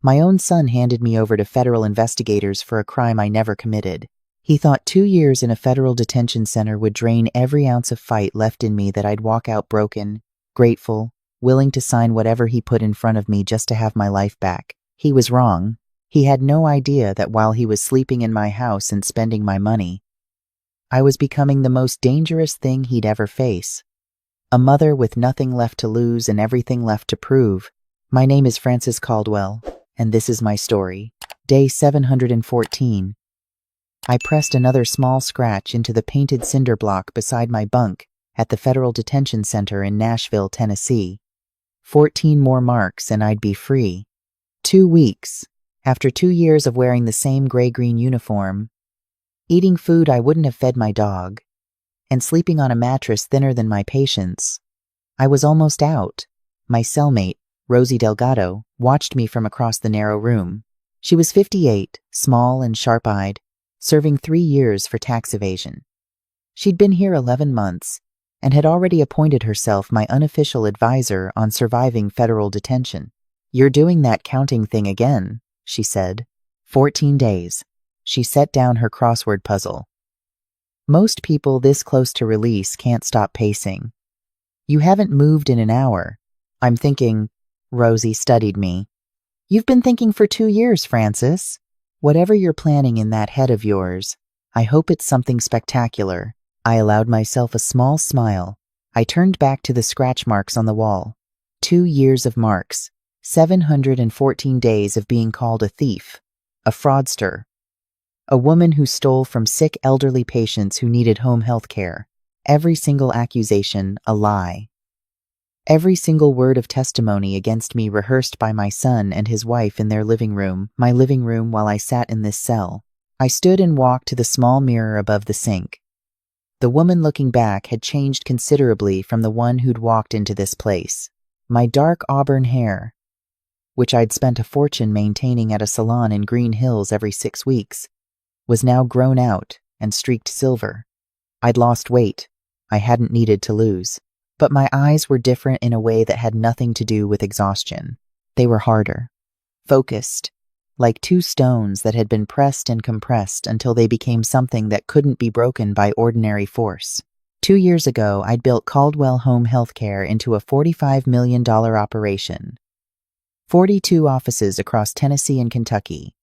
My own son handed me over to federal investigators for a crime I never committed. He thought 2 years in a federal detention center would drain every ounce of fight left in me, that I'd walk out broken, grateful, willing to sign whatever he put in front of me just to have my life back. He was wrong. He had no idea that while he was sleeping in my house and spending my money, I was becoming the most dangerous thing he'd ever face. A mother with nothing left to lose and everything left to prove. My name is Frances Caldwell, and this is my story. Day 714. I pressed another small scratch into the painted cinder block beside my bunk at the Federal Detention Center in Nashville, Tennessee. 14 more marks and I'd be free. 2 weeks. After 2 years of wearing the same gray-green uniform, eating food I wouldn't have fed my dog, and sleeping on a mattress thinner than my patients, I was almost out. My cellmate, Rosie Delgado, watched me from across the narrow room. She was 58, small and sharp-eyed, serving 3 years for tax evasion. She'd been here 11 months and had already appointed herself my unofficial advisor on surviving federal detention. "You're doing that counting thing again," she said. 14 days. She set down her crossword puzzle. "Most people this close to release can't stop pacing. You haven't moved in an hour." "I'm thinking," Rosie studied me. "You've been thinking for 2 years, Frances. Whatever you're planning in that head of yours, I hope it's something spectacular." I allowed myself a small smile. I turned back to the scratch marks on the wall. 2 years of marks. 714 days of being called a thief, a fraudster, a woman who stole from sick elderly patients who needed home health care. Every single accusation a lie. Every single word of testimony against me rehearsed by my son and his wife in their living room, my living room, while I sat in this cell. I stood and walked to the small mirror above the sink. The woman looking back had changed considerably from the one who'd walked into this place. My dark auburn hair, which I'd spent a fortune maintaining at a salon in Green Hills every 6 weeks, was now grown out and streaked silver. I'd lost weight I hadn't needed to lose. But my eyes were different in a way that had nothing to do with exhaustion. They were harder, focused, like 2 stones that had been pressed and compressed until they became something that couldn't be broken by ordinary force. 2 years ago, I'd built Caldwell Home Healthcare into a $45 million operation. 42 offices across Tennessee and Kentucky,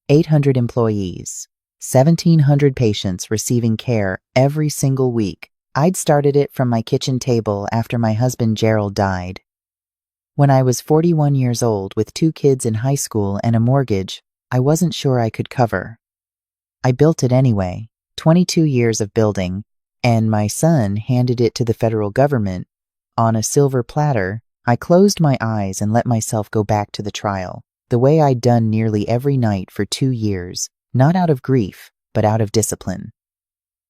800 employees, 1,700 patients receiving care every single week. I'd started it from my kitchen table after my husband Gerald died. When I was 41 years old with 2 kids in high school and a mortgage I wasn't sure I could cover. I built it anyway, 22 years of building, and my son handed it to the federal government on a silver platter. I closed my eyes and let myself go back to the trial, the way I'd done nearly every night for 2 years, not out of grief, but out of discipline.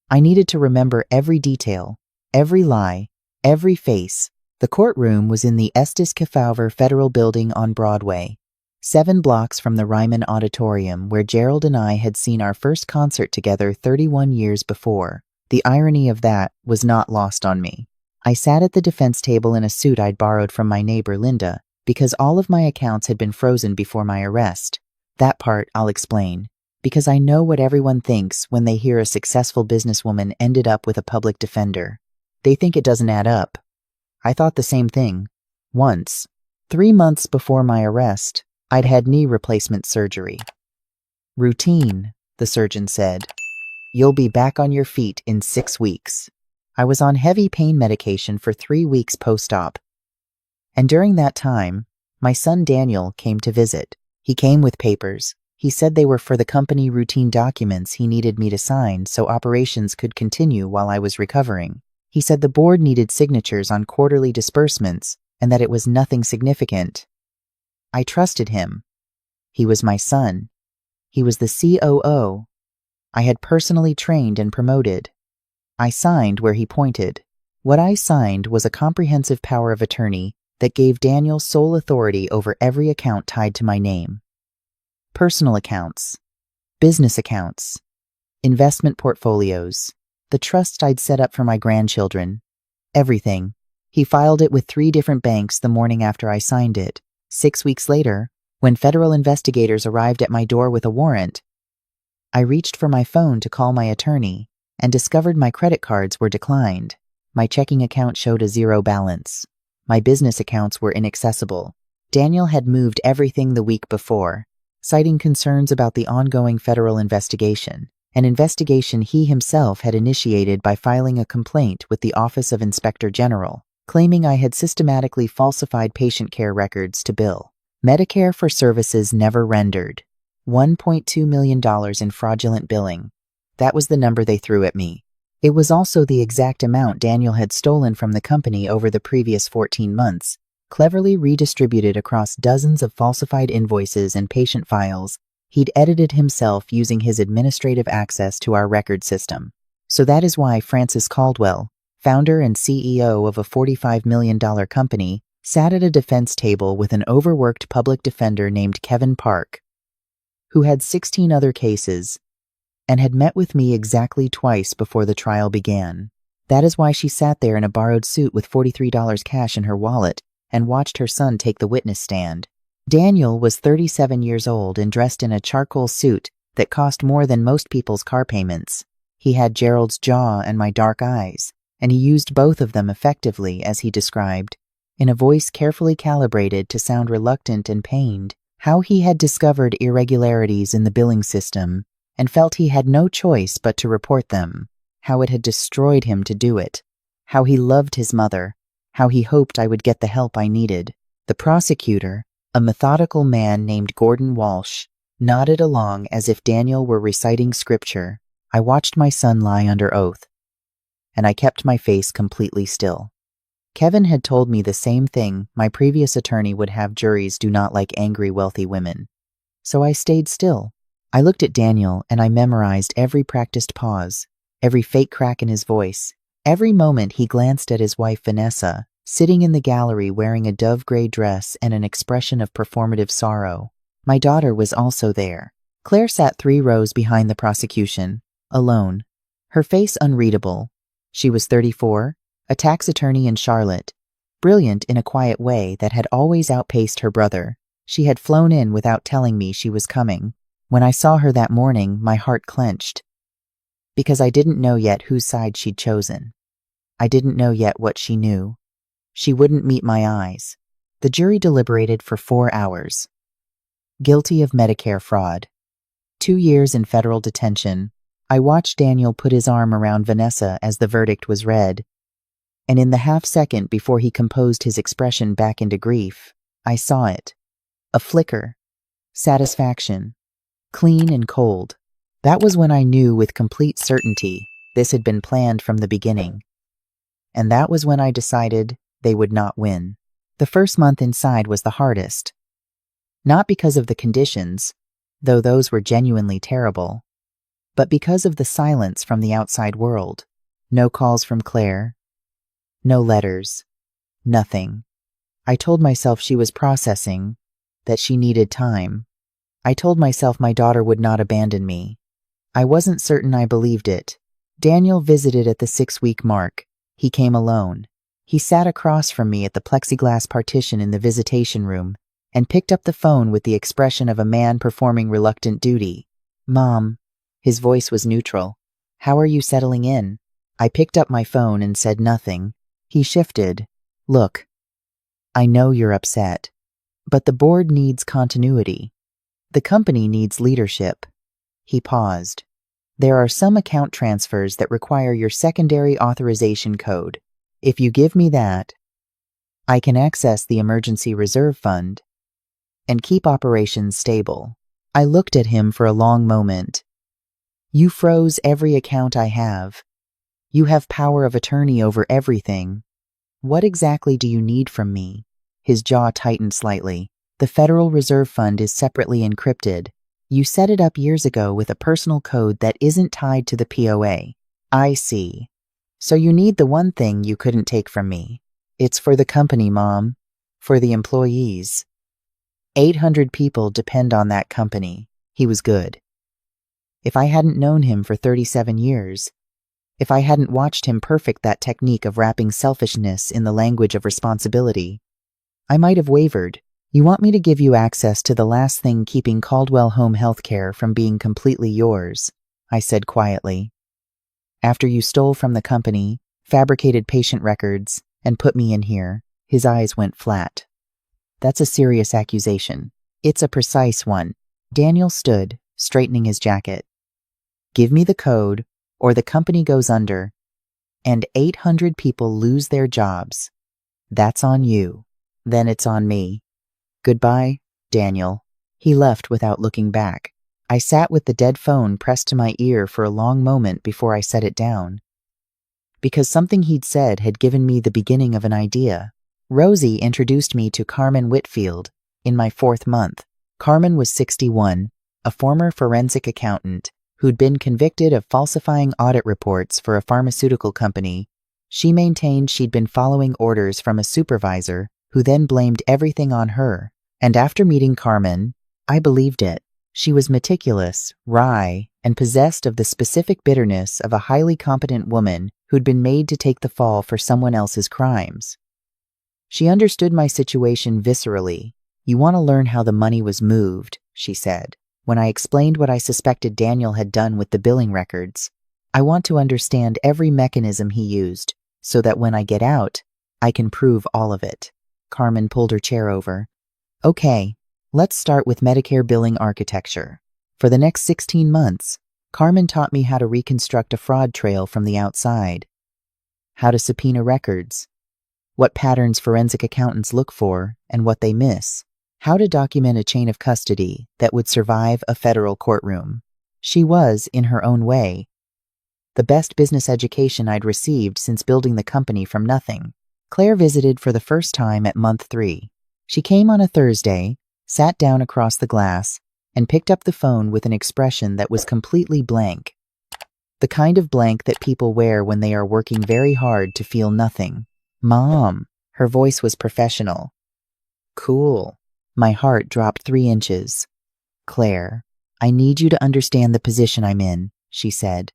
I needed to remember every detail, every lie, every face. The courtroom was in the Estes Kefauver Federal Building on Broadway, 7 blocks from the Ryman Auditorium, where Gerald and I had seen our first concert together 31 years before. The irony of that was not lost on me. I sat at the defense table in a suit I'd borrowed from my neighbor Linda, because all of my accounts had been frozen before my arrest. That part I'll explain, because I know what everyone thinks when they hear a successful businesswoman ended up with a public defender. They think it doesn't add up. I thought the same thing. Once, 3 months before my arrest, I'd had knee replacement surgery. "Routine," the surgeon said. "You'll be back on your feet in 6 weeks." I was on heavy pain medication for 3 weeks post-op. And during that time, my son Daniel came to visit. He came with papers. He said they were for the company routine documents he needed me to sign so operations could continue while I was recovering. He said the board needed signatures on quarterly disbursements and that it was nothing significant. I trusted him. He was my son. He was the COO. I had personally trained and promoted. I signed where he pointed. What I signed was a comprehensive power of attorney that gave Daniel sole authority over every account tied to my name. Personal accounts, business accounts, investment portfolios, the trust I'd set up for my grandchildren, everything. He filed it with 3 different banks the morning after I signed it. 6 weeks later, When federal investigators arrived at my door with a warrant, I reached for my phone to call my attorney and discovered my credit cards were declined. My checking account showed a zero balance. My business accounts were inaccessible. Daniel had moved everything the week before, citing concerns about the ongoing federal investigation, an investigation he himself had initiated by filing a complaint with the Office of Inspector General, claiming I had systematically falsified patient care records to bill Medicare for services never rendered. $1.2 million in fraudulent billing. That was the number they threw at me. It was also the exact amount Daniel had stolen from the company over the previous 14 months, cleverly redistributed across dozens of falsified invoices and patient files he'd edited himself using his administrative access to our record system. So that is why Francis Caldwell, founder and CEO of a $45 million company, sat at a defense table with an overworked public defender named Kevin Park, who had 16 other cases, and had met with me exactly twice before the trial began. That is why she sat there in a borrowed suit with $43 cash in her wallet and watched her son take the witness stand. Daniel was 37 years old and dressed in a charcoal suit that cost more than most people's car payments. He had Gerald's jaw and my dark eyes, and he used both of them effectively, as he described, in a voice carefully calibrated to sound reluctant and pained, how he had discovered irregularities in the billing system and felt he had no choice but to report them, how it had destroyed him to do it, how he loved his mother, how he hoped I would get the help I needed. The prosecutor, a methodical man named Gordon Walsh, nodded along as if Daniel were reciting scripture. I watched my son lie under oath, and I kept my face completely still. Kevin had told me the same thing my previous attorney would have juries do not like angry, wealthy women. So I stayed still. I looked at Daniel and I memorized every practiced pause, every fake crack in his voice, every moment he glanced at his wife Vanessa, sitting in the gallery wearing a dove-gray dress and an expression of performative sorrow. My daughter was also there. Claire sat 3 rows behind the prosecution, alone, her face unreadable. She was 34, a tax attorney in Charlotte, brilliant in a quiet way that had always outpaced her brother. She had flown in without telling me she was coming. When I saw her that morning, my heart clenched, because I didn't know yet whose side she'd chosen. I didn't know yet what she knew. She wouldn't meet my eyes. The jury deliberated for 4 hours. Guilty of Medicare fraud. 2 years in federal detention. I watched Daniel put his arm around Vanessa as the verdict was read, and in the half-second before he composed his expression back into grief, I saw it. A flicker. Satisfaction. Clean and cold. That was when I knew with complete certainty this had been planned from the beginning. And that was when I decided they would not win. The first month inside was the hardest. Not because of the conditions, though those were genuinely terrible, but because of the silence from the outside world. No calls from Claire. No letters. Nothing. I told myself she was processing, that she needed time. I told myself my daughter would not abandon me. I wasn't certain I believed it. Daniel visited at the 6-week mark. He came alone. He sat across from me at the plexiglass partition in the visitation room and picked up the phone with the expression of a man performing reluctant duty. "Mom." His voice was neutral. "How are you settling in?" I picked up my phone and said nothing. He shifted. "Look, I know you're upset, but the board needs continuity. The company needs leadership." He paused. "There are some account transfers that require your secondary authorization code. If you give me that, I can access the emergency reserve fund and keep operations stable." I looked at him for a long moment. "You froze every account I have. You have power of attorney over everything. What exactly do you need from me?" His jaw tightened slightly. "The Federal Reserve Fund is separately encrypted. You set it up years ago with a personal code that isn't tied to the POA. I see. So you need the one thing you couldn't take from me. It's for the company, Mom. For the employees. 800 people depend on that company." He was good. If I hadn't known him for 37 years, if I hadn't watched him perfect that technique of wrapping selfishness in the language of responsibility, I might have wavered. You want me to give you access to the last thing keeping Caldwell Home Healthcare from being completely yours, I said quietly. After you stole from the company, fabricated patient records, and put me in here. His eyes went flat. That's a serious accusation. It's a precise one. Daniel stood, straightening his jacket. Give me the code, or the company goes under, and 800 people lose their jobs. That's on you. Then it's on me. Goodbye, Daniel. He left without looking back. I sat with the dead phone pressed to my ear for a long moment before I set it down. Because something he'd said had given me the beginning of an idea. Rosie introduced me to Carmen Whitfield in my 4th month. Carmen was 61, a former forensic accountant who'd been convicted of falsifying audit reports for a pharmaceutical company. She maintained she'd been following orders from a supervisor who then blamed everything on her. And after meeting Carmen, I believed it. She was meticulous, wry, and possessed of the specific bitterness of a highly competent woman who'd been made to take the fall for someone else's crimes. She understood my situation viscerally. You want to learn how the money was moved, she said, when I explained what I suspected Daniel had done with the billing records. I want to understand every mechanism he used, so that when I get out, I can prove all of it. Carmen pulled her chair over. Okay, let's start with Medicare billing architecture. For the next 16 months, Carmen taught me how to reconstruct a fraud trail from the outside, how to subpoena records, what patterns forensic accountants look for and what they miss, how to document a chain of custody that would survive a federal courtroom. She was, in her own way, the best business education I'd received since building the company from nothing. Claire visited for the first time at month 3. She came on a Thursday, sat down across the glass, and picked up the phone with an expression that was completely blank. The kind of blank that people wear when they are working very hard to feel nothing. Mom. Her voice was professional. Cool. My heart dropped 3 inches. Claire, I need you to understand the position I'm in, she said.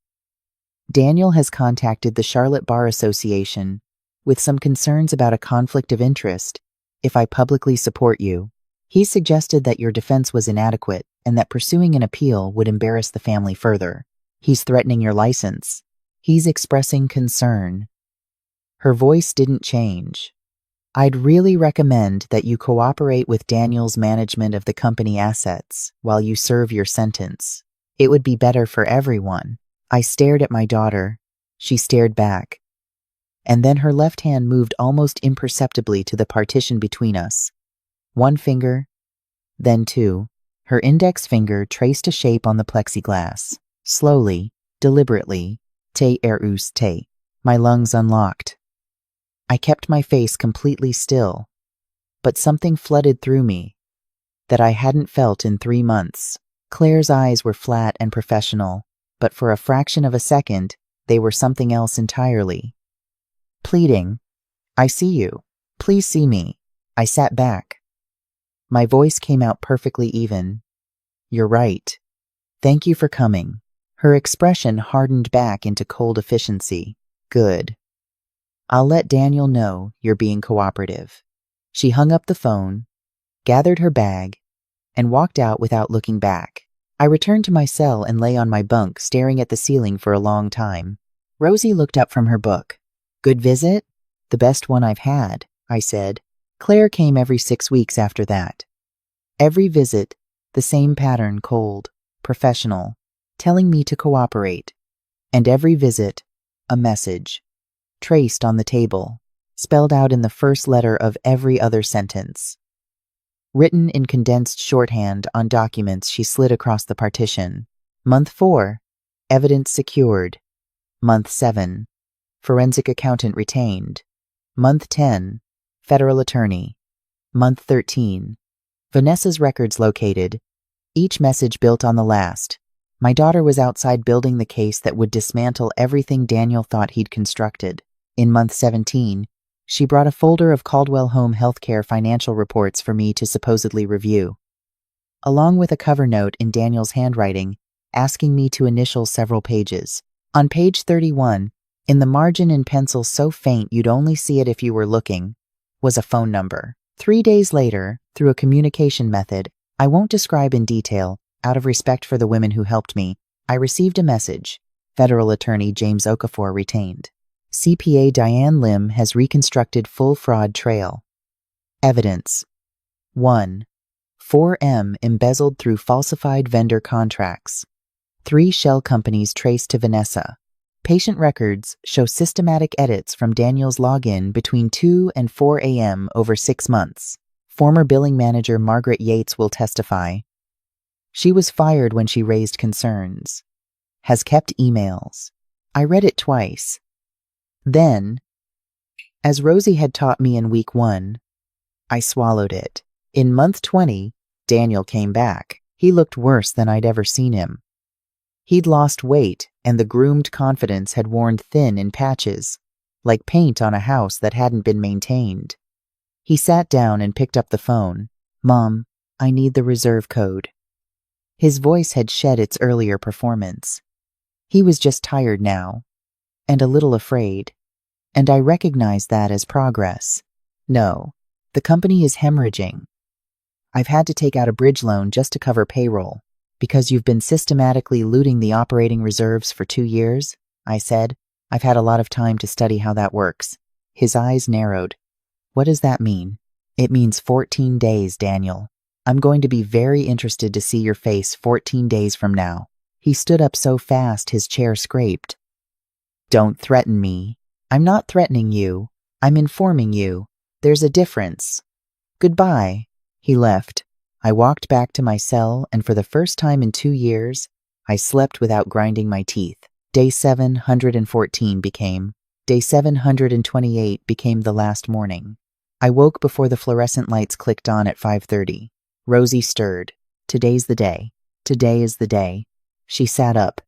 Daniel has contacted the Charlotte Bar Association with some concerns about a conflict of interest if I publicly support you. He suggested that your defense was inadequate and that pursuing an appeal would embarrass the family further. He's threatening your license. He's expressing concern. Her voice didn't change. I'd really recommend that you cooperate with Daniel's management of the company assets while you serve your sentence. It would be better for everyone. I stared at my daughter. She stared back. And then her left hand moved almost imperceptibly to the partition between us. 1 finger, then 2. Her index finger traced a shape on the plexiglass. Slowly, deliberately, te erus te. My lungs unlocked. I kept my face completely still, but something flooded through me that I hadn't felt in 3 months. Claire's eyes were flat and professional, but for a fraction of a second, they were something else entirely. Pleading, I see you. Please see me. I sat back. My voice came out perfectly even. You're right. Thank you for coming. Her expression hardened back into cold efficiency. Good. I'll let Daniel know you're being cooperative. She hung up the phone, gathered her bag, and walked out without looking back. I returned to my cell and lay on my bunk, staring at the ceiling for a long time. Rosie looked up from her book. Good visit? The best one I've had, I said. Claire came every 6 weeks after that. Every visit, the same pattern, cold, professional, telling me to cooperate. And every visit, a message, traced on the table, spelled out in the first letter of every other sentence. Written in condensed shorthand on documents she slid across the partition. Month 4, evidence secured. Month 7, forensic accountant retained. Month 10, federal attorney. Month 13, Vanessa's records located. Each message built on the last. My daughter was outside building the case that would dismantle everything Daniel thought he'd constructed. In month 17, she brought a folder of Caldwell Home Healthcare financial reports for me to supposedly review, along with a cover note in Daniel's handwriting asking me to initial several pages. On page 31, in the margin in pencil so faint you'd only see it if you were looking, was a phone number. 3 days later, through a communication method I won't describe in detail, out of respect for the women who helped me, I received a message. Federal Attorney James Okafor retained. CPA Diane Lim has reconstructed full fraud trail. Evidence. 1. 4M embezzled through falsified vendor contracts. 3 shell companies traced to Vanessa. Patient records show systematic edits from Daniel's login between 2 and 4 a.m. over 6 months. Former billing manager Margaret Yates will testify. She was fired when she raised concerns. Has kept emails. I read it twice. Then, as Rosie had taught me in week 1, I swallowed it. In month 20, Daniel came back. He looked worse than I'd ever seen him. He'd lost weight, and the groomed confidence had worn thin in patches, like paint on a house that hadn't been maintained. He sat down and picked up the phone. "Mom, I need the reserve code." His voice had shed its earlier performance. He was just tired now, and a little afraid, and I recognized that as progress. "No, the company is hemorrhaging. I've had to take out a bridge loan just to cover payroll. Because you've been systematically looting the operating reserves for 2 years?" I said. "I've had a lot of time to study how that works." His eyes narrowed. "What does that mean?" "It means 14 days, Daniel. I'm going to be very interested to see your face 14 days from now." He stood up so fast his chair scraped. "Don't threaten me." "I'm not threatening you. I'm informing you. There's a difference. Goodbye." He left. I walked back to my cell, and for the first time in 2 years, I slept without grinding my teeth. Day 714 became. Day 728 became the last morning. I woke before the fluorescent lights clicked on at 5:30. Rosie stirred. "Today's the day. Today is the day." She sat up.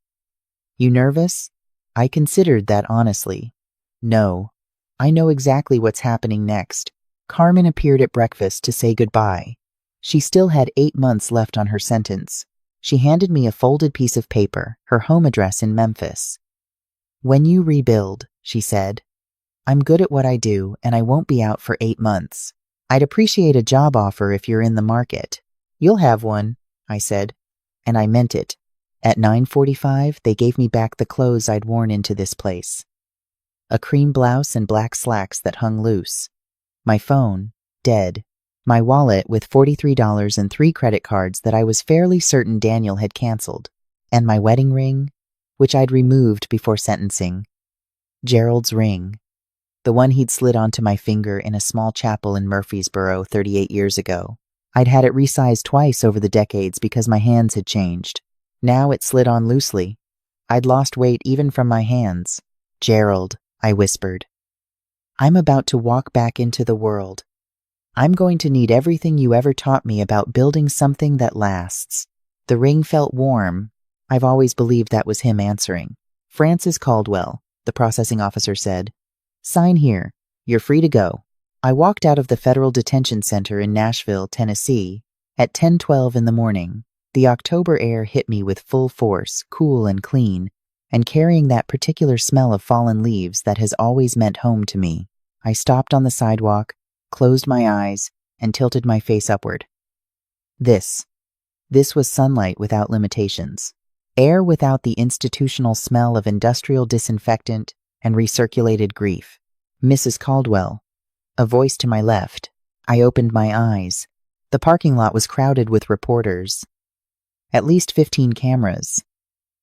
"You nervous?" I considered that honestly. "No. I know exactly what's happening next." Carmen appeared at breakfast to say goodbye. She still had 8 months left on her sentence. She handed me a folded piece of paper, her home address in Memphis. "When you rebuild," she said. "I'm good at what I do, and I won't be out for 8 months. I'd appreciate a job offer if you're in the market." "You'll have one," I said, and I meant it. At 9:45, they gave me back the clothes I'd worn into this place. A cream blouse and black slacks that hung loose. My phone, dead. My wallet with $43 and 3 credit cards that I was fairly certain Daniel had canceled. And my wedding ring, which I'd removed before sentencing. Gerald's ring. The one he'd slid onto my finger in a small chapel in Murfreesboro 38 years ago. I'd had it resized twice over the decades because my hands had changed. Now it slid on loosely. I'd lost weight even from my hands. "Gerald," I whispered. "I'm about to walk back into the world. I'm going to need everything you ever taught me about building something that lasts." The ring felt warm. I've always believed that was him answering. "Francis Caldwell," the processing officer said. "Sign here. You're free to go." I walked out of the Federal Detention Center in Nashville, Tennessee, at 10:12 in the morning. The October air hit me with full force, cool and clean, and carrying that particular smell of fallen leaves that has always meant home to me. I stopped on the sidewalk, closed my eyes, and tilted my face upward. This was sunlight without limitations. Air without the institutional smell of industrial disinfectant and recirculated grief. "Mrs. Caldwell." A voice to my left. I opened my eyes. The parking lot was crowded with reporters. At least 15 cameras.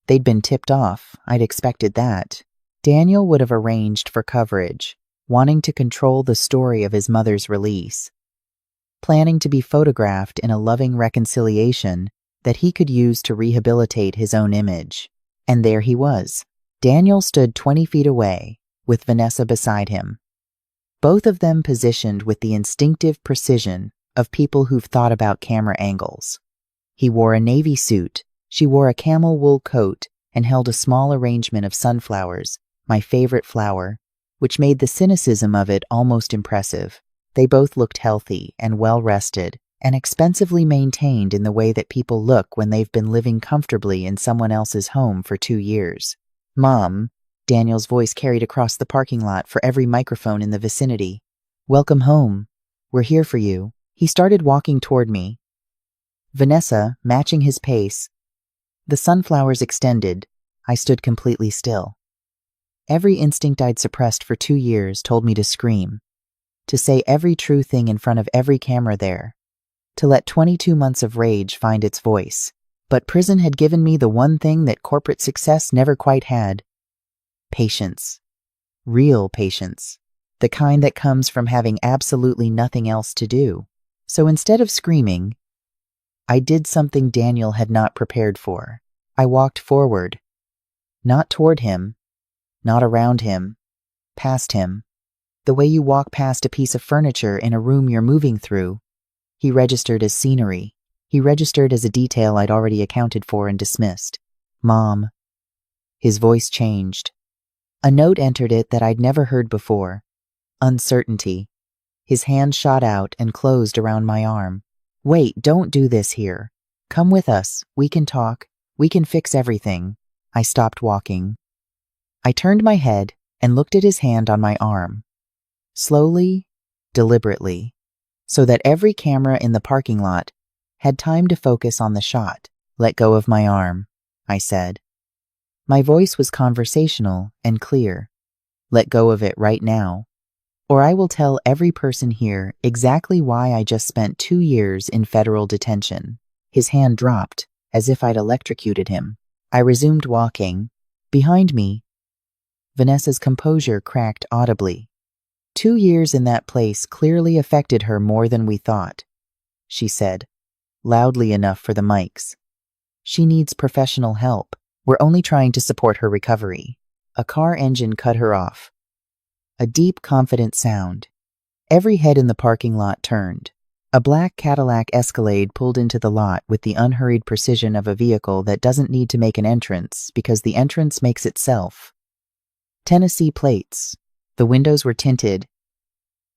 They'd been tipped off. I'd expected that. Daniel would have arranged for coverage, wanting to control the story of his mother's release, planning to be photographed in a loving reconciliation that he could use to rehabilitate his own image. And there he was. Daniel stood 20 feet away, with Vanessa beside him. Both of them positioned with the instinctive precision of people who've thought about camera angles. He wore a navy suit, she wore a camel wool coat, and held a small arrangement of sunflowers, my favorite flower, which made the cynicism of it almost impressive. They both looked healthy and well-rested, and expensively maintained in the way that people look when they've been living comfortably in someone else's home for 2 years. "Mom," Daniel's voice carried across the parking lot for every microphone in the vicinity. "Welcome home." We're here for you." He started walking toward me. Vanessa, matching his pace. The sunflowers extended. I stood completely still. Every instinct I'd suppressed for 2 years told me to scream, to say every true thing in front of every camera there, to let 22 months of rage find its voice. But prison had given me the one thing that corporate success never quite had: patience. Real patience. The kind that comes from having absolutely nothing else to do. So instead of screaming, I did something Daniel had not prepared for. I walked forward. Not toward him, not around him, past him. The way you walk past a piece of furniture in a room you're moving through. He registered as scenery. He registered as a detail I'd already accounted for and dismissed. Mom. His voice changed. A note entered it that I'd never heard before. Uncertainty. His hand shot out and closed around my arm. "Wait, don't do this here. Come with us. We can talk. We can fix everything." I stopped walking. I turned my head and looked at his hand on my arm. Slowly, deliberately, so that every camera in the parking lot had time to focus on the shot. "Let go of my arm," I said. My voice was conversational and clear. "Let go of it right now, or I will tell every person here exactly why I just spent 2 years in federal detention." His hand dropped, as if I'd electrocuted him. I resumed walking. Behind me, Vanessa's composure cracked audibly. 2 years in that place clearly affected her more than we thought, she said, loudly enough for the mics. "She needs professional help. We're only trying to support her recovery." A car engine cut her off. A deep, confident sound. Every head in the parking lot turned. A black Cadillac Escalade pulled into the lot with the unhurried precision of a vehicle that doesn't need to make an entrance because the entrance makes itself. Tennessee plates. The windows were tinted.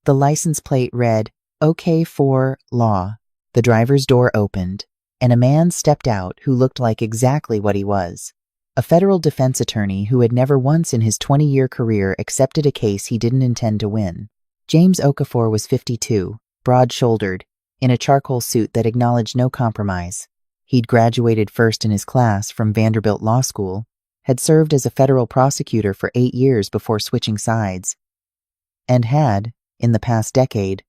The license plate read, "OK for Law." The driver's door opened, and a man stepped out who looked like exactly what he was. A federal defense attorney who had never once in his 20-year career accepted a case he didn't intend to win. James Okafor was 52, broad-shouldered, in a charcoal suit that acknowledged no compromise. He'd graduated first in his class from Vanderbilt Law School, had served as a federal prosecutor for 8 years before switching sides, and had, in the past decade,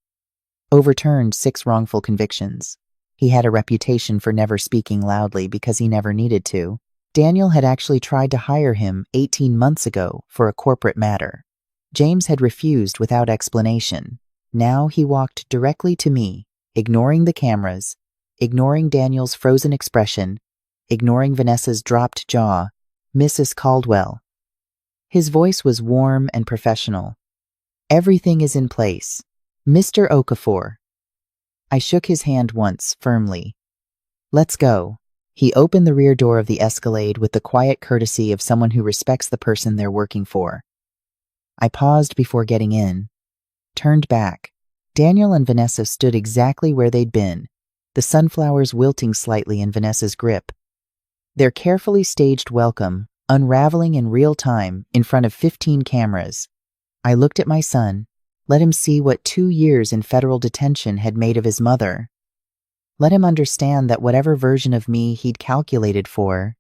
overturned 6 wrongful convictions. He had a reputation for never speaking loudly because he never needed to. Daniel had actually tried to hire him 18 months ago for a corporate matter. James had refused without explanation. Now he walked directly to me, ignoring the cameras, ignoring Daniel's frozen expression, ignoring Vanessa's dropped jaw. "Mrs. Caldwell." His voice was warm and professional. "Everything is in place. Mr. Okafor." I shook his hand once, firmly. "Let's go." He opened the rear door of the Escalade with the quiet courtesy of someone who respects the person they're working for. I paused before getting in, turned back. Daniel and Vanessa stood exactly where they'd been, the sunflowers wilting slightly in Vanessa's grip. Their carefully staged welcome, unraveling in real time in front of 15 cameras. I looked at my son, let him see what 2 years in federal detention had made of his mother. Let him understand that whatever version of me he'd calculated for,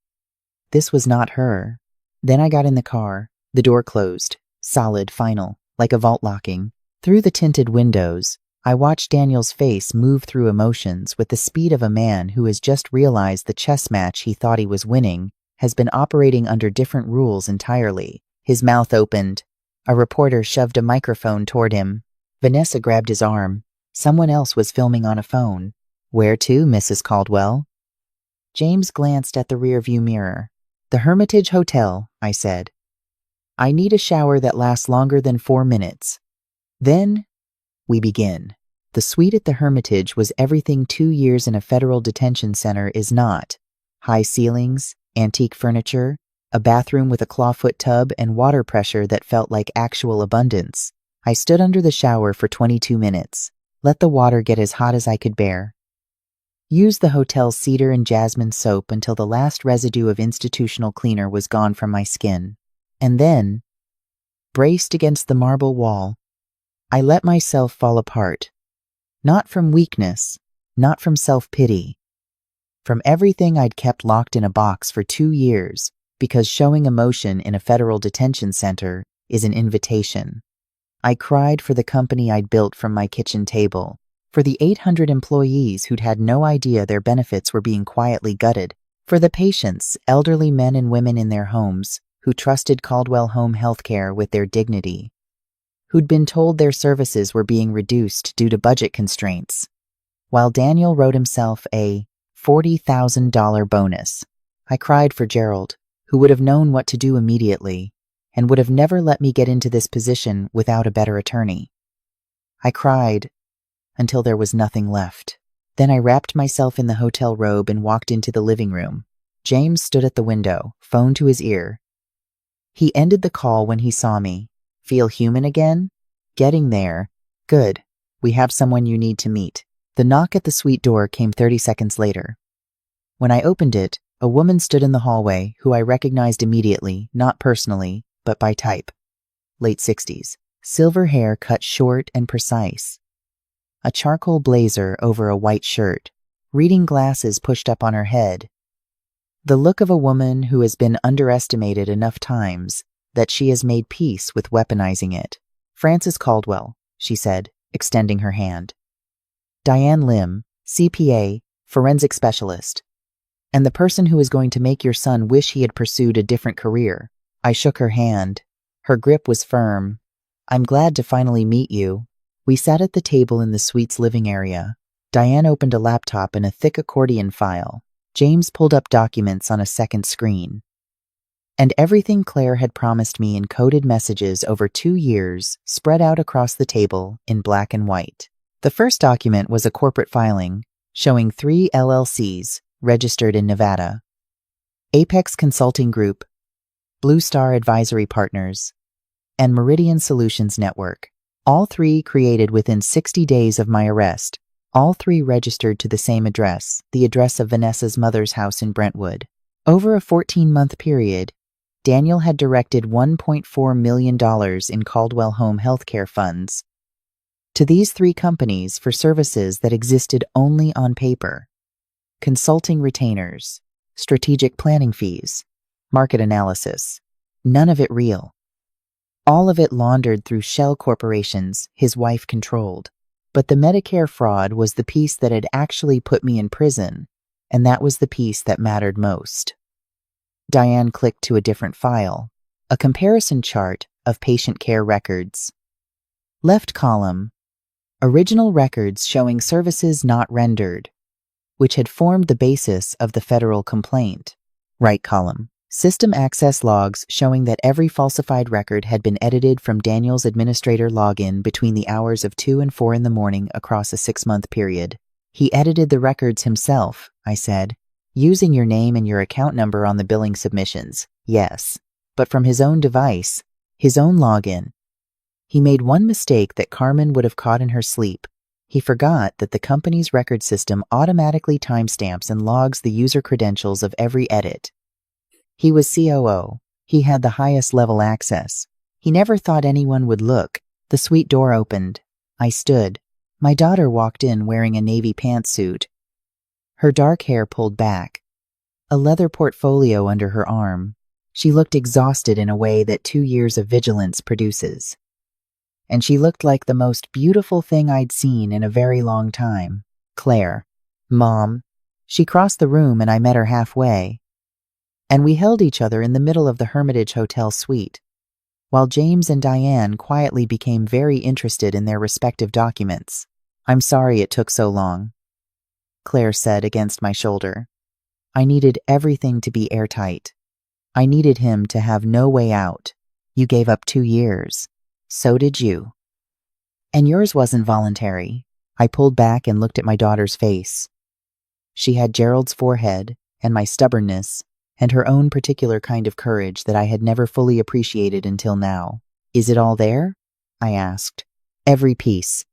this was not her. Then I got in the car. The door closed, solid, final, like a vault locking. Through the tinted windows, I watched Daniel's face move through emotions with the speed of a man who has just realized the chess match he thought he was winning has been operating under different rules entirely. His mouth opened. A reporter shoved a microphone toward him. Vanessa grabbed his arm. Someone else was filming on a phone. "Where to, Mrs. Caldwell?" James glanced at the rearview mirror. "The Hermitage Hotel," I said. "I need a shower that lasts longer than 4 minutes. Then we begin." The suite at the Hermitage was everything 2 years in a federal detention center is not. High ceilings, antique furniture, a bathroom with a clawfoot tub and water pressure that felt like actual abundance. I stood under the shower for 22 minutes, let the water get as hot as I could bear. Used the hotel's cedar and jasmine soap until the last residue of institutional cleaner was gone from my skin. And then, braced against the marble wall, I let myself fall apart, Not from weakness, not from self-pity. From everything I'd kept locked in a box for 2 years, because showing emotion in a federal detention center is an invitation. I cried for the company I'd built from my kitchen table, for the 800 employees who'd had no idea their benefits were being quietly gutted, for the patients, elderly men and women in their homes, who trusted Caldwell Home Healthcare with their dignity, who'd been told their services were being reduced due to budget constraints, while Daniel wrote himself a $40,000 bonus. I cried for Gerald, who would have known what to do immediately, and would have never let me get into this position without a better attorney. I cried until there was nothing left. Then I wrapped myself in the hotel robe and walked into the living room. James stood at the window, phone to his ear. He ended the call when he saw me. Feel human again? Getting there. Good. We have someone you need to meet. The knock at the suite door came 30 seconds later. When I opened it, a woman stood in the hallway who I recognized immediately, not personally, but by type. Late 60s. Silver hair cut short and precise. A charcoal blazer over a white shirt. Reading glasses pushed up on her head. The look of a woman who has been underestimated enough times that she has made peace with weaponizing it. Frances Caldwell, she said, extending her hand. Diane Lim, CPA, forensic specialist. And the person who is going to make your son wish he had pursued a different career. I shook her hand. Her grip was firm. I'm glad to finally meet you. We sat at the table in the suite's living area. Diane opened a laptop and a thick accordion file. James pulled up documents on a second screen. And everything Claire had promised me in coded messages over 2 years spread out across the table in black and white. The first document was a corporate filing showing 3 LLCs registered in Nevada. Apex Consulting Group, Blue Star Advisory Partners, and Meridian Solutions Network. All 3 created within 60 days of my arrest. All 3 registered to the same address, the address of Vanessa's mother's house in Brentwood. Over a 14-month period, Daniel had directed $1.4 million in Caldwell Home Healthcare funds to these 3 companies for services that existed only on paper. Consulting retainers, strategic planning fees, market analysis. None of it real. All of it laundered through shell corporations his wife controlled. But the Medicare fraud was the piece that had actually put me in prison, and that was the piece that mattered most. Diane clicked to a different file, a comparison chart of patient care records. Left column, original records showing services not rendered, which had formed the basis of the federal complaint. Right column, system access logs showing that every falsified record had been edited from Daniel's administrator login between the hours of 2 and 4 in the morning across a 6-month period. He edited the records himself, I said, using your name and your account number on the billing submissions. Yes, but from his own device, his own login. He made one mistake that Carmen would have caught in her sleep. He forgot that the company's record system automatically timestamps and logs the user credentials of every edit. He was COO. He had the highest level access. He never thought anyone would look. The suite door opened. I stood. My daughter walked in wearing a navy pantsuit. Her dark hair pulled back. A leather portfolio under her arm. She looked exhausted in a way that 2 years of vigilance produces. And she looked like the most beautiful thing I'd seen in a very long time. Claire. Mom. She crossed the room and I met her halfway. And we held each other in the middle of the Hermitage Hotel suite, while James and Diane quietly became very interested in their respective documents. I'm sorry it took so long, Claire said against my shoulder. I needed everything to be airtight. I needed him to have no way out. You gave up 2 years. So did you. And yours wasn't voluntary. I pulled back and looked at my daughter's face. She had Gerald's forehead and my stubbornness, and her own particular kind of courage that I had never fully appreciated until now. Is it all there? I asked. Every piece.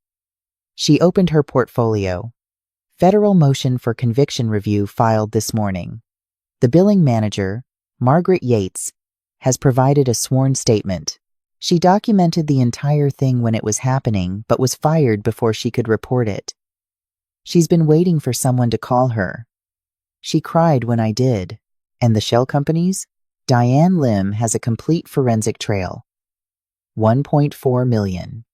She opened her portfolio. Federal motion for conviction review filed this morning. The billing manager, Margaret Yates, has provided a sworn statement. She documented the entire thing when it was happening, but was fired before she could report it. She's been waiting for someone to call her. She cried when I did. And the shell companies? Diane Lim has a complete forensic trail. 1.4 million.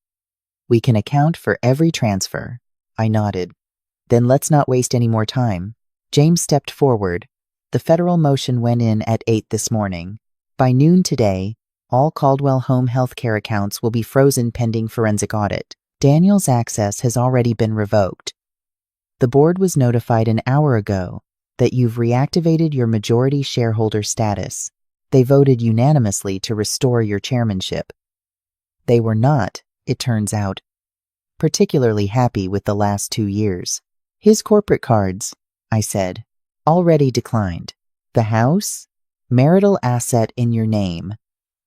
We can account for every transfer. I nodded. Then let's not waste any more time. James stepped forward. The federal motion went in at 8 this morning. By noon today, all Caldwell Home Healthcare accounts will be frozen pending forensic audit. Daniel's access has already been revoked. The board was notified an hour ago that you've reactivated your majority shareholder status. They voted unanimously to restore your chairmanship. They were not, it turns out, particularly happy with the last 2 years. His corporate cards, I said, already declined. The house, marital asset in your name,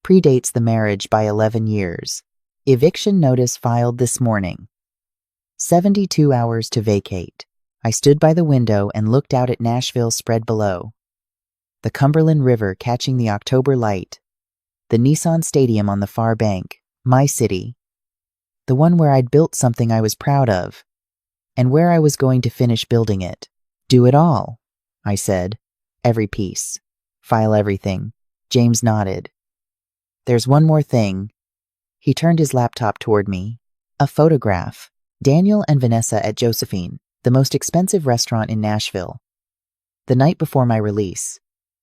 predates the marriage by 11 years. Eviction notice filed this morning. 72 hours to vacate. I stood by the window and looked out at Nashville spread below. The Cumberland River catching the October light. The Nissan Stadium on the far bank. My city. The one where I'd built something I was proud of. And where I was going to finish building it. Do it all, I said. Every piece. File everything. James nodded. There's one more thing. He turned his laptop toward me. A photograph. Daniel and Vanessa at Josephine, the most expensive restaurant in Nashville. The night before my release.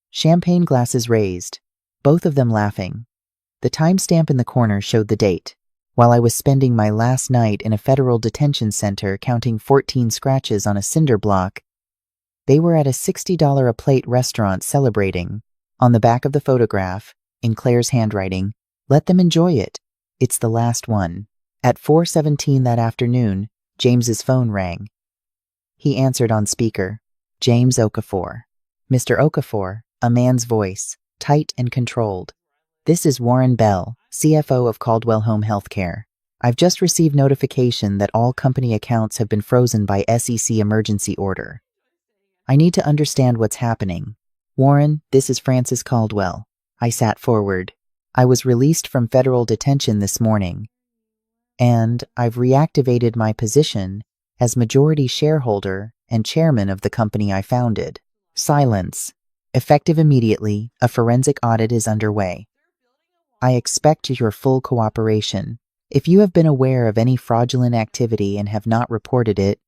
Champagne glasses raised, both of them laughing. The timestamp in the corner showed the date, while I was spending my last night in a federal detention center counting 14 scratches on a cinder block. They were at a $60 a plate restaurant celebrating. On the back of the photograph, in Claire's handwriting, let them enjoy it. It's the last one. At 4:17 that afternoon, James's phone rang. He answered on speaker. James Okafor. Mr. Okafor, a man's voice, tight and controlled. This is Warren Bell, CFO of Caldwell Home Healthcare. I've just received notification that all company accounts have been frozen by SEC emergency order. I need to understand what's happening. Warren, this is Francis Caldwell. I sat forward. I was released from federal detention this morning. And I've reactivated my position as majority shareholder and chairman of the company I founded. Silence. Effective immediately, a forensic audit is underway. I expect your full cooperation. If you have been aware of any fraudulent activity and have not reported it,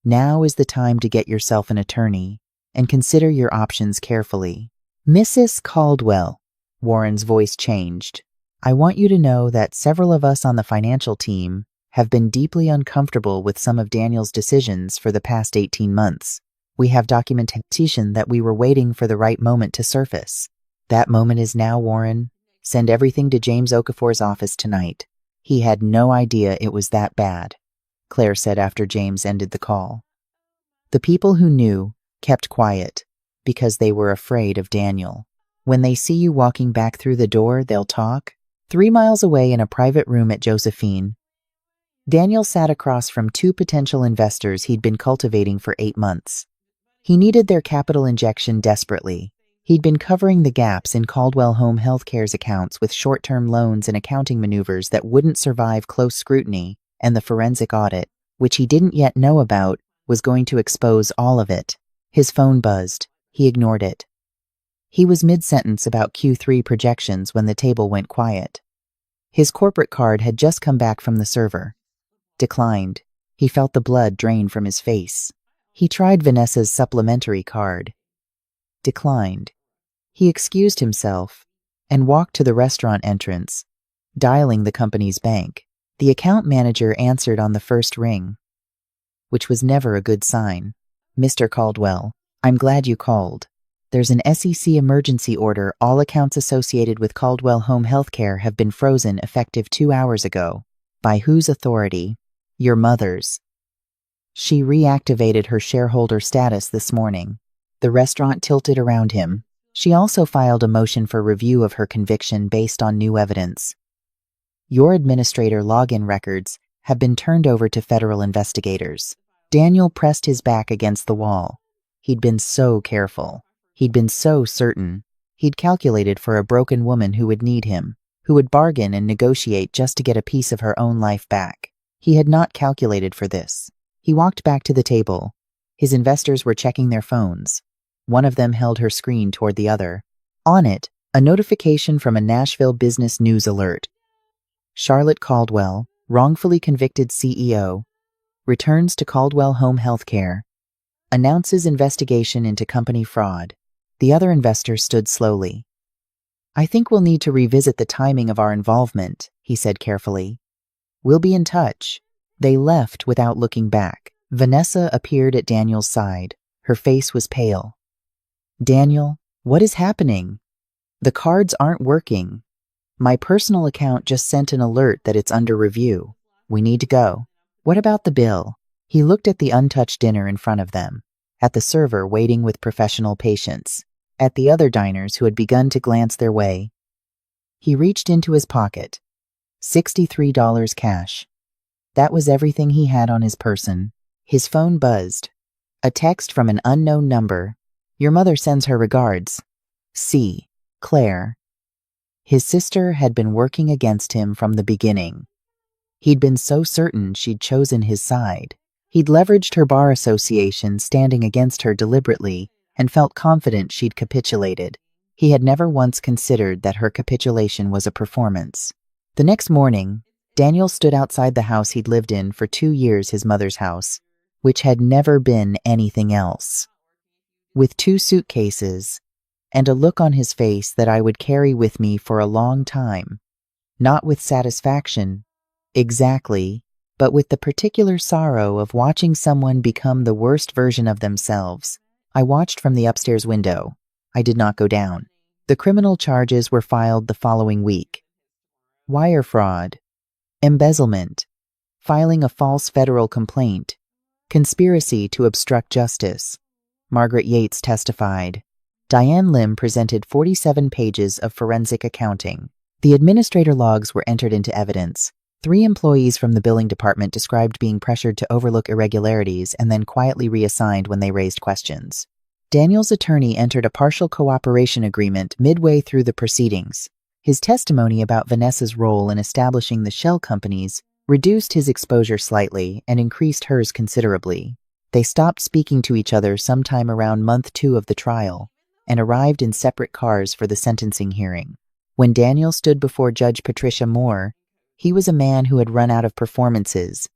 now is the time to get yourself an attorney and consider your options carefully. Mrs. Caldwell, Warren's voice changed. I want you to know that several of us on the financial team have been deeply uncomfortable with some of Daniel's decisions for the past 18 months. We have documentation that we were waiting for the right moment to surface. That moment is now, Warren. Send everything to James Okafor's office tonight. He had no idea it was that bad, Claire said after James ended the call. The people who knew kept quiet because they were afraid of Daniel. When they see you walking back through the door, they'll talk. 3 miles away in a private room at Josephine, Daniel sat across from 2 potential investors he'd been cultivating for 8 months. He needed their capital injection desperately. He'd been covering the gaps in Caldwell Home Healthcare's accounts with short-term loans and accounting maneuvers that wouldn't survive close scrutiny, and the forensic audit, which he didn't yet know about, was going to expose all of it. His phone buzzed. He ignored it. He was mid-sentence about Q3 projections when the table went quiet. His corporate card had just come back from the server. Declined. He felt the blood drain from his face. He tried Vanessa's supplementary card. Declined. He excused himself and walked to the restaurant entrance, dialing the company's bank. The account manager answered on the first ring, which was never a good sign. Mr. Caldwell, I'm glad you called. There's an SEC emergency order. All accounts associated with Caldwell Home Healthcare have been frozen effective 2 hours ago. By whose authority? Your mother's. She reactivated her shareholder status this morning. The restaurant tilted around him. She also filed a motion for review of her conviction based on new evidence. Your administrator login records have been turned over to federal investigators. Daniel pressed his back against the wall. He'd been so careful. He'd been so certain. He'd calculated for a broken woman who would need him, who would bargain and negotiate just to get a piece of her own life back. He had not calculated for this. He walked back to the table. His investors were checking their phones. One of them held her screen toward the other. On it, a notification from a Nashville Business News alert. Charlotte Caldwell, wrongfully convicted CEO, returns to Caldwell Home Healthcare, announces investigation into company fraud. The other investor stood slowly. I think we'll need to revisit the timing of our involvement, he said carefully. We'll be in touch. They left without looking back. Vanessa appeared at Daniel's side. Her face was pale. Daniel, what is happening? The cards aren't working. My personal account just sent an alert that it's under review. We need to go. What about the bill? He looked at the untouched dinner in front of them, at the server waiting with professional patience, at the other diners who had begun to glance their way. He reached into his pocket. $63 cash. That was everything he had on his person. His phone buzzed. A text from an unknown number. Your mother sends her regards. C. Claire. His sister had been working against him from the beginning. He'd been so certain she'd chosen his side. He'd leveraged her bar association standing against her deliberately and felt confident she'd capitulated. He had never once considered that her capitulation was a performance. The next morning, Daniel stood outside the house he'd lived in for 2 years, his mother's house, which had never been anything else. With 2 suitcases, and a look on his face that I would carry with me for a long time. Not with satisfaction, exactly, but with the particular sorrow of watching someone become the worst version of themselves. I watched from the upstairs window. I did not go down. The criminal charges were filed the following week. Wire fraud, embezzlement, filing a false federal complaint, conspiracy to obstruct justice. Margaret Yates testified. Diane Lim presented 47 pages of forensic accounting. The administrator logs were entered into evidence. 3 employees from the billing department described being pressured to overlook irregularities and then quietly reassigned when they raised questions. Daniel's attorney entered a partial cooperation agreement midway through the proceedings. His testimony about Vanessa's role in establishing the shell companies reduced his exposure slightly and increased hers considerably. They stopped speaking to each other sometime around month 2 of the trial and arrived in separate cars for the sentencing hearing. When Daniel stood before Judge Patricia Moore, he was a man who had run out of performances.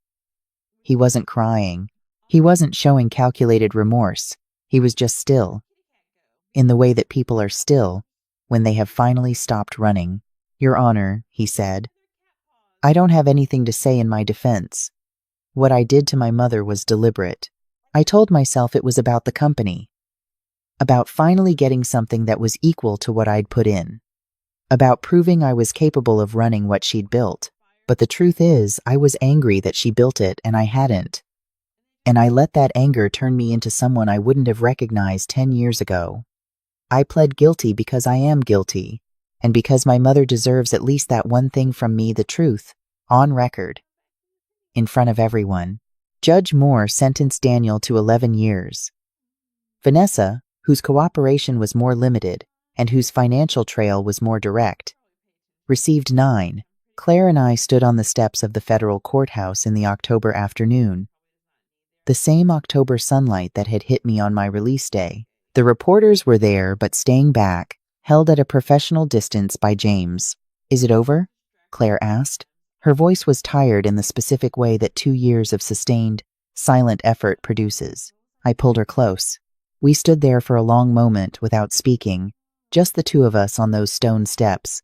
He wasn't crying. He wasn't showing calculated remorse. He was just still, in the way that people are still when they have finally stopped running. Your Honor, he said, I don't have anything to say in my defense. What I did to my mother was deliberate. I told myself it was about the company, about finally getting something that was equal to what I'd put in, about proving I was capable of running what she'd built. But the truth is, I was angry that she built it and I hadn't. And I let that anger turn me into someone I wouldn't have recognized 10 years ago. I pled guilty because I am guilty, and because my mother deserves at least that one thing from me, the truth, on record, in front of everyone. Judge Moore sentenced Daniel to 11 years. Vanessa, whose cooperation was more limited and whose financial trail was more direct, received 9. Claire and I stood on the steps of the federal courthouse in the October afternoon. The same October sunlight that had hit me on my release day. The reporters were there, but staying back, held at a professional distance by James. Is it over? Claire asked. Her voice was tired in the specific way that 2 years of sustained, silent effort produces. I pulled her close. We stood there for a long moment without speaking, just the 2 of us on those stone steps.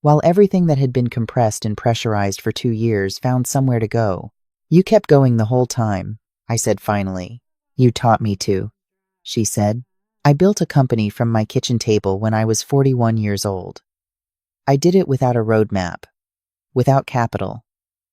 While everything that had been compressed and pressurized for 2 years found somewhere to go. You kept going the whole time, I said finally. You taught me to, she said. I built a company from my kitchen table when I was 41 years old. I did it without a roadmap, without capital,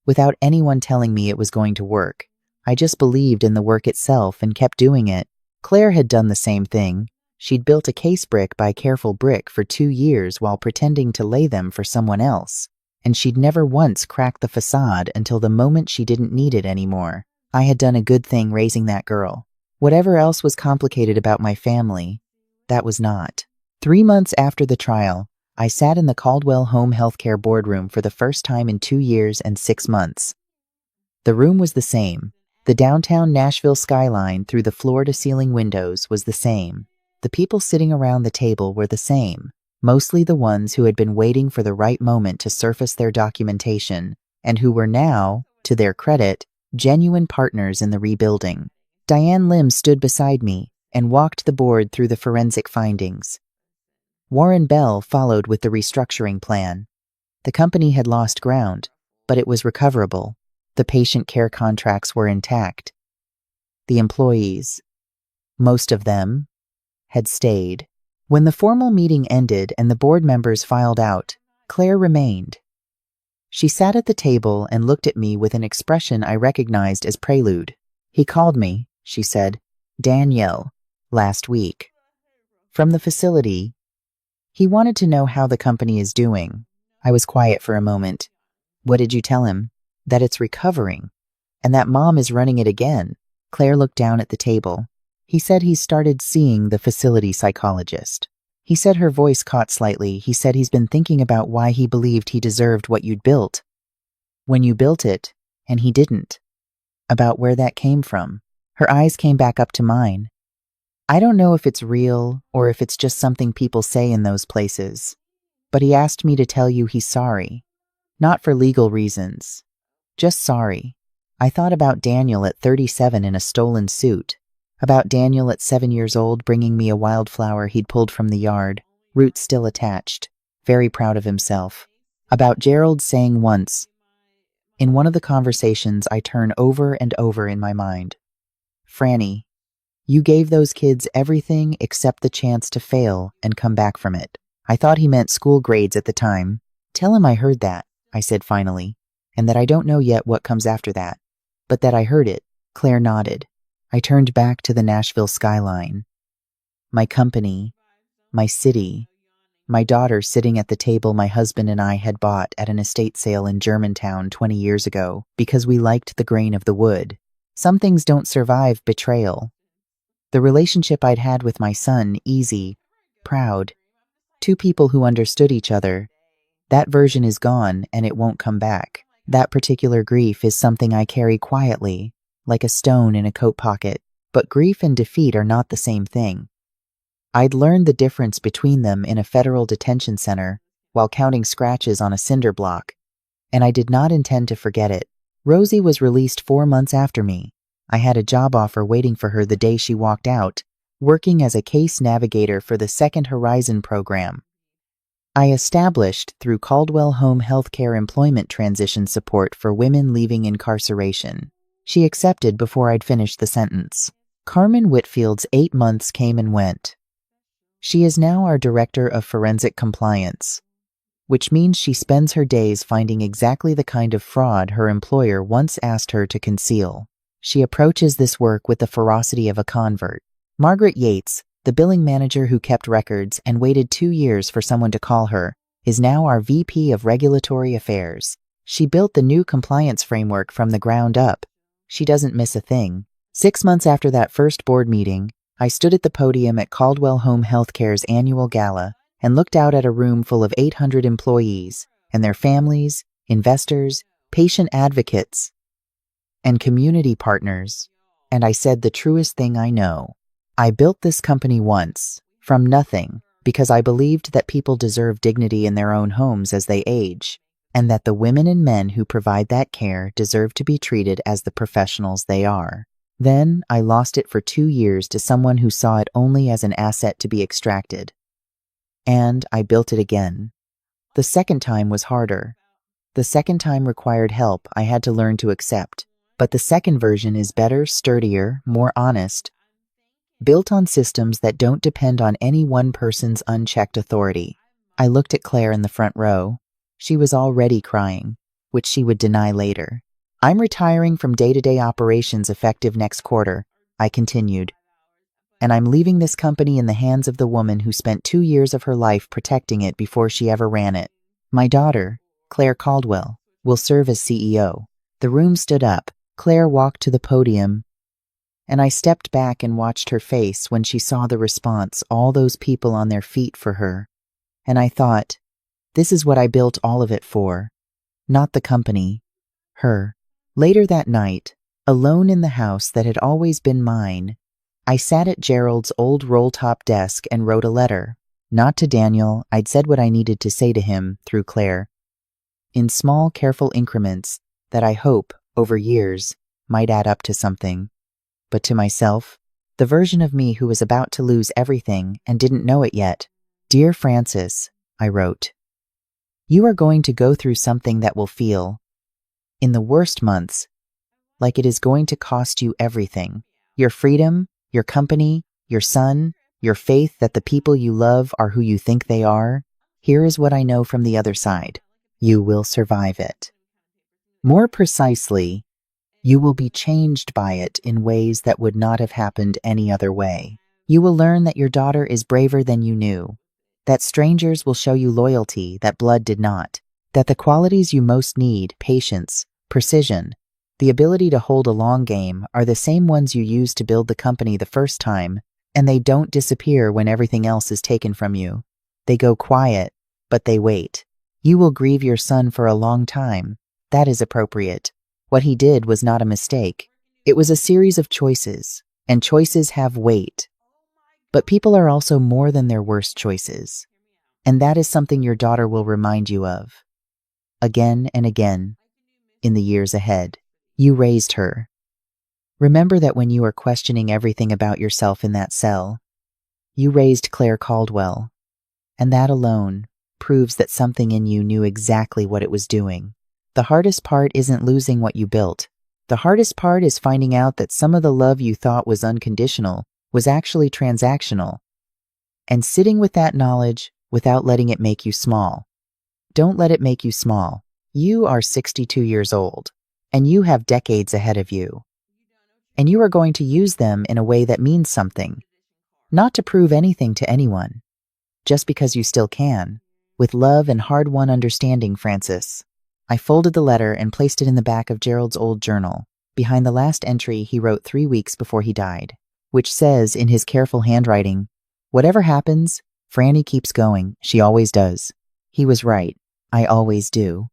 without anyone telling me it was going to work. I just believed in the work itself and kept doing it. Claire had done the same thing. She'd built a case brick by careful brick for 2 years while pretending to lay them for someone else, and she'd never once cracked the facade until the moment she didn't need it anymore. I had done a good thing raising that girl. Whatever else was complicated about my family, that was not. 3 months after the trial, I sat in the Caldwell Home Healthcare boardroom for the first time in 2 years and 6 months. The room was the same. The downtown Nashville skyline through the floor-to-ceiling windows was the same. The people sitting around the table were the same, mostly the ones who had been waiting for the right moment to surface their documentation, and who were now, to their credit, genuine partners in the rebuilding. Diane Lim stood beside me and walked the board through the forensic findings. Warren Bell followed with the restructuring plan. The company had lost ground, but it was recoverable. The patient care contracts were intact. The employees, most of them, had stayed. When the formal meeting ended and the board members filed out, Claire remained. She sat at the table and looked at me with an expression I recognized as prelude. "He called me," she said, "Danielle, last week. From the facility. He wanted to know how the company is doing." I was quiet for a moment. "What did you tell him?" "That it's recovering, and that Mom is running it again." Claire looked down at the table. "He said he started seeing the facility psychologist." He said, her voice caught slightly. "He said he's been thinking about why he believed he deserved what you'd built when you built it, and he didn't. About where that came from." Her eyes came back up to mine. "I don't know if it's real or if it's just something people say in those places, but he asked me to tell you he's sorry. Not for legal reasons. Just sorry. I thought about Daniel at 37 in a stolen suit. About Daniel at 7 years old bringing me a wildflower he'd pulled from the yard, roots still attached, very proud of himself. About Gerald saying once, in one of the conversations I turn over and over in my mind, 'Franny, you gave those kids everything except the chance to fail and come back from it.' I thought he meant school grades at the time. 'Tell him I heard that,' I said finally, 'and that I don't know yet what comes after that, but that I heard it.'" Claire nodded. I turned back to the Nashville skyline. My company, my city, my daughter sitting at the table my husband and I had bought at an estate sale in Germantown 20 years ago because we liked the grain of the wood. Some things don't survive betrayal. The relationship I'd had with my son, easy, proud, two people who understood each other, that version is gone and it won't come back. That particular grief is something I carry quietly, like a stone in a coat pocket, but grief and defeat are not the same thing. I'd learned the difference between them in a federal detention center while counting scratches on a cinder block, and I did not intend to forget it. Rosie was released 4 months after me. I had a job offer waiting for her the day she walked out, working as a case navigator for the Second Horizon program I established through Caldwell Home Healthcare Employment Transition Support for women leaving incarceration. She accepted before I'd finished the sentence. Carmen Whitfield's 8 months came and went. She is now our Director of Forensic Compliance, which means she spends her days finding exactly the kind of fraud her employer once asked her to conceal. She approaches this work with the ferocity of a convert. Margaret Yates, the billing manager who kept records and waited 2 years for someone to call her, is now our VP of Regulatory Affairs. She built the new compliance framework from the ground up. She doesn't miss a thing. 6 months after that first board meeting, I stood at the podium at Caldwell Home Healthcare's annual gala and looked out at a room full of 800 employees and their families, investors, patient advocates, and community partners, and I said the truest thing I know. I built this company once, from nothing, because I believed that people deserve dignity in their own homes as they age, and that the women and men who provide that care deserve to be treated as the professionals they are. Then I lost it for 2 years to someone who saw it only as an asset to be extracted. And I built it again. The second time was harder. The second time required help I had to learn to accept. But the second version is better, sturdier, more honest, built on systems that don't depend on any one person's unchecked authority. I looked at Claire in the front row. She was already crying, which she would deny later. "I'm retiring from day-to-day operations effective next quarter," I continued. "And I'm leaving this company in the hands of the woman who spent 2 years of her life protecting it before she ever ran it. My daughter, Claire Caldwell, will serve as CEO." The room stood up. Claire walked to the podium, and I stepped back and watched her face when she saw the response, all those people on their feet for her. And I thought, this is what I built all of it for. Not the company. Her. Later that night, Alone in the house that had always been mine, I sat at Gerald's old roll-top desk and wrote a letter. Not to Daniel, I'd said what I needed to say to him through Claire. In small, careful increments that I hope, over years, might add up to something. But to myself, the version of me who was about to lose everything and didn't know it yet. Dear Francis, I wrote, you are going to go through something that will feel, in the worst months, like it is going to cost you everything. Your freedom, your company, your son, your faith that the people you love are who you think they are. Here is what I know from the other side. You will survive it. More precisely, you will be changed by it in ways that would not have happened any other way. You will learn that your daughter is braver than you knew, that strangers will show you loyalty that blood did not, that the qualities you most need, patience, precision, the ability to hold a long game, are the same ones you used to build the company the first time, and they don't disappear when everything else is taken from you. They go quiet, but they wait. You will grieve your son for a long time. That is appropriate. What he did was not a mistake. It was a series of choices, and choices have weight. But people are also more than their worst choices, and that is something your daughter will remind you of, again and again, in the years ahead. You raised her. Remember that when you are questioning everything about yourself in that cell, you raised Claire Caldwell, and that alone proves that something in you knew exactly what it was doing. The hardest part isn't losing what you built. The hardest part is finding out that some of the love you thought was unconditional was actually transactional, and sitting with that knowledge without letting it make you small. Don't let it make you small. You are 62 years old, and you have decades ahead of you. And you are going to use them in a way that means something, not to prove anything to anyone, just because you still can. With love and hard-won understanding, Francis. I folded the letter and placed it in the back of Gerald's old journal, behind the last entry he wrote 3 weeks before he died, which says in his careful handwriting, whatever happens, Franny keeps going. She always does. He was right. I always do.